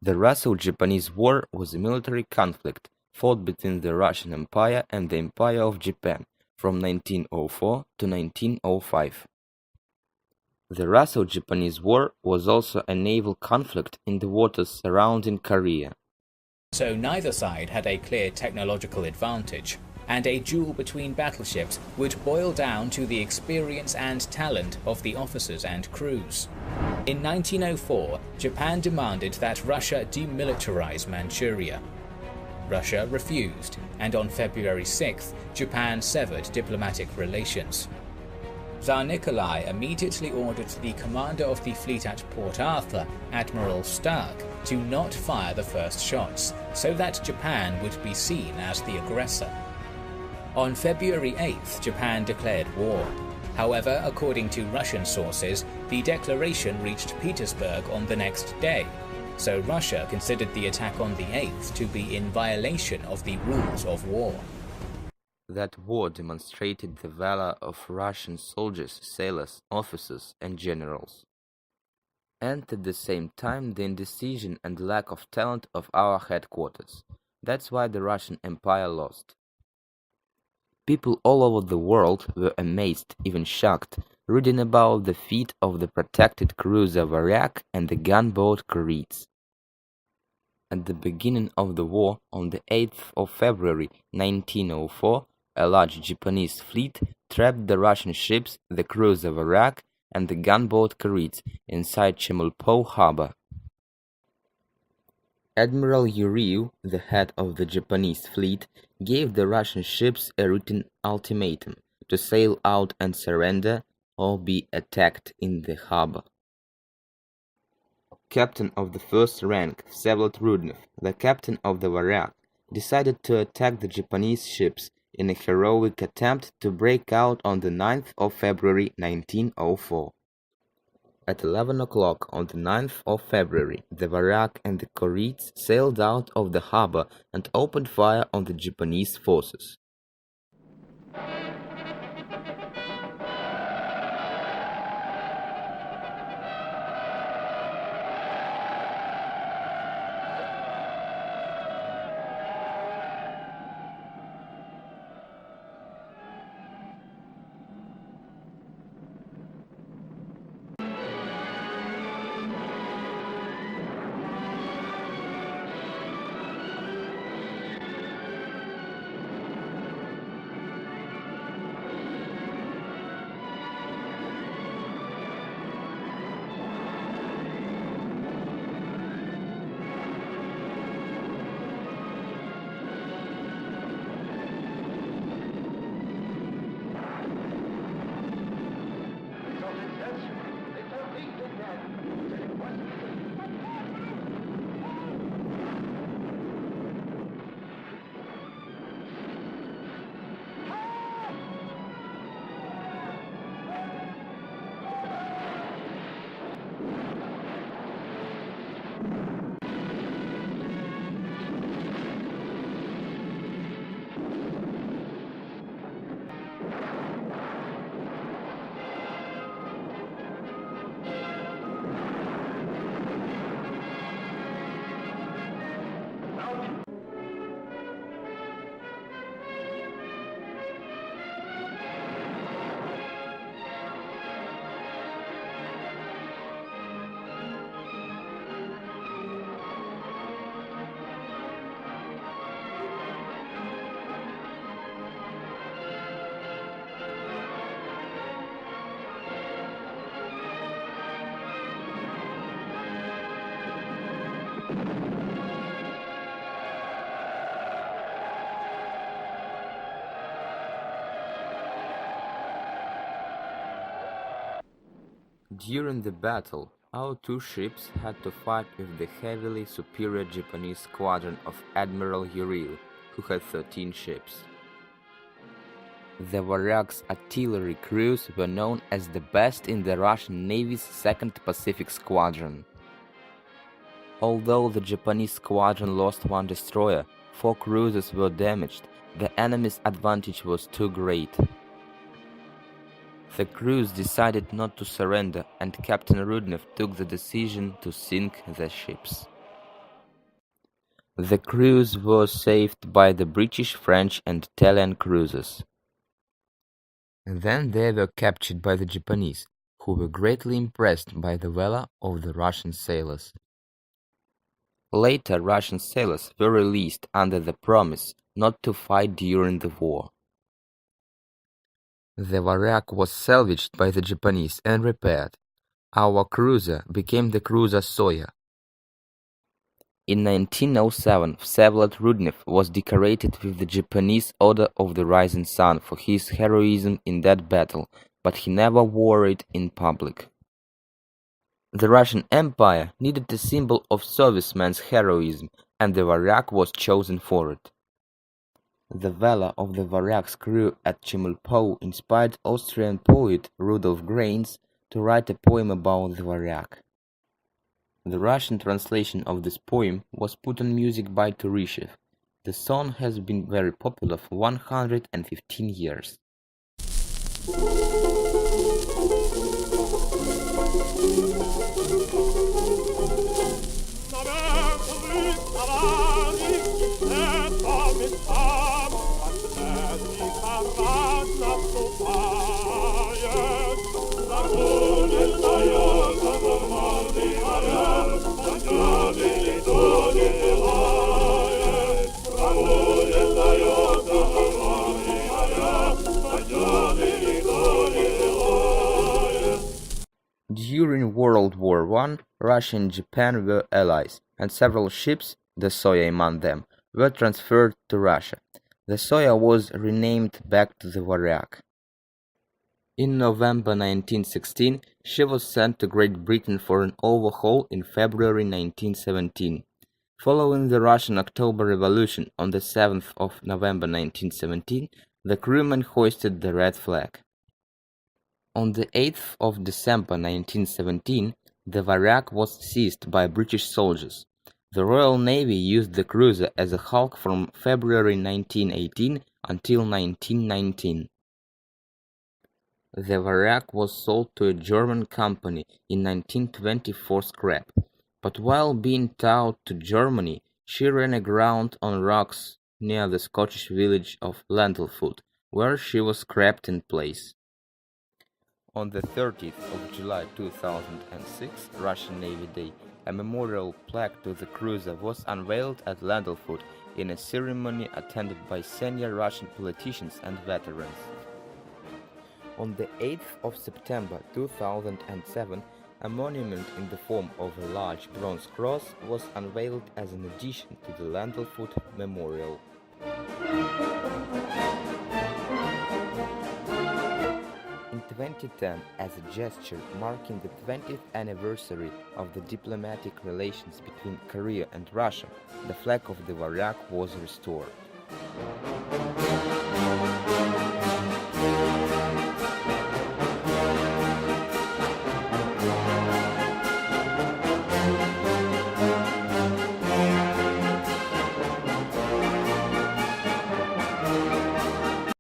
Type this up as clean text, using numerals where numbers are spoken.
The Russo-Japanese War was a military conflict fought between the Russian Empire and the Empire of Japan from 1904 to 1905. The Russo-Japanese War was also a naval conflict in the waters surrounding Korea. So neither side had a clear technological advantage, and a duel between battleships would boil down to the experience and talent of the officers and crews. In 1904, Japan demanded that Russia demilitarize Manchuria. Russia refused, and on February 6th, Japan severed diplomatic relations. Tsar Nikolai immediately ordered the commander of the fleet at Port Arthur, Admiral Stark, to not fire the first shots, so that Japan would be seen as the aggressor. On February 8th, Japan declared war. However, according to Russian sources, the declaration reached Petersburg on the next day, so Russia considered the attack on the 8th to be in violation of the rules of war. That war demonstrated the valor of Russian soldiers, sailors, officers, and generals, and at the same time the indecision and lack of talent of our headquarters. That's why the Russian Empire lost. People all over the world were amazed, even shocked, reading about the feat of the protected cruiser Varyag and the gunboat Koretz. At the beginning of the war, on the 8th of February 1904, a large Japanese fleet trapped the Russian ships, the cruiser Varyag and the gunboat Koretz, inside Chemulpo harbor. Admiral Yuriev, the head of the Japanese fleet, gave the Russian ships a written ultimatum to sail out and surrender or be attacked in the harbor. Captain of the first rank, Vsevolod Rudnev, the captain of the Varyag, decided to attack the Japanese ships in a heroic attempt to break out on the 9th of February 1904. At 11 o'clock on the 9th of February, the Varyag and the Koretz sailed out of the harbor and opened fire on the Japanese forces. During the battle, our two ships had to fight with the heavily superior Japanese squadron of Admiral Yuriev, who had 13 ships. The Varyag's artillery crews were known as the best in the Russian Navy's 2nd Pacific Squadron. Although the Japanese squadron lost one destroyer, 4 cruisers were damaged, the enemy's advantage was too great. The crews decided not to surrender, and Captain Rudnev took the decision to sink the ships. The cruise was saved by the British, French and Italian cruisers. Then they were captured by the Japanese, who were greatly impressed by the valor of the Russian sailors. Later Russian sailors were released under the promise not to fight during the war. The Varyag was salvaged by the Japanese and repaired. Our cruiser became the cruiser Soya. In 1907, Vsevolod Rudnev was decorated with the Japanese Order of the Rising Sun for his heroism in that battle, but he never wore it in public. The Russian Empire needed a symbol of servicemen's heroism, and the Varyag was chosen for it. The valor of the Varyag's crew at Chemulpo inspired Austrian poet Rudolf Grains to write a poem about the Varyag. The Russian translation of this poem was put on music by Turishev. The song has been very popular for 115 years. During World War I, Russia and Japan were allies, and several ships, the Soya among them, were transferred to Russia. The Soya was renamed back to the Varyag. In November 1916, she was sent to Great Britain for an overhaul in February 1917. Following the Russian October Revolution on the 7th of November 1917, the crewmen hoisted the red flag. On the 8th of December 1917, the Varyag was seized by British soldiers. The Royal Navy used the cruiser as a hulk from February 1918 until 1919. The Varyag was sold to a German company in 1920 for scrap, but while being towed to Germany, she ran aground on rocks near the Scottish village of Landlefoot, where she was scrapped in place. On the 30th of July 2006, Russian Navy Day, a memorial plaque to the cruiser was unveiled at Landlefoot in a ceremony attended by senior Russian politicians and veterans. On the 8th of September 2007, a monument in the form of a large bronze cross was unveiled as an addition to the Landlefoot Memorial. In 2010, as a gesture marking the 20th anniversary of the diplomatic relations between Korea and Russia, the flag of the Varyag was restored.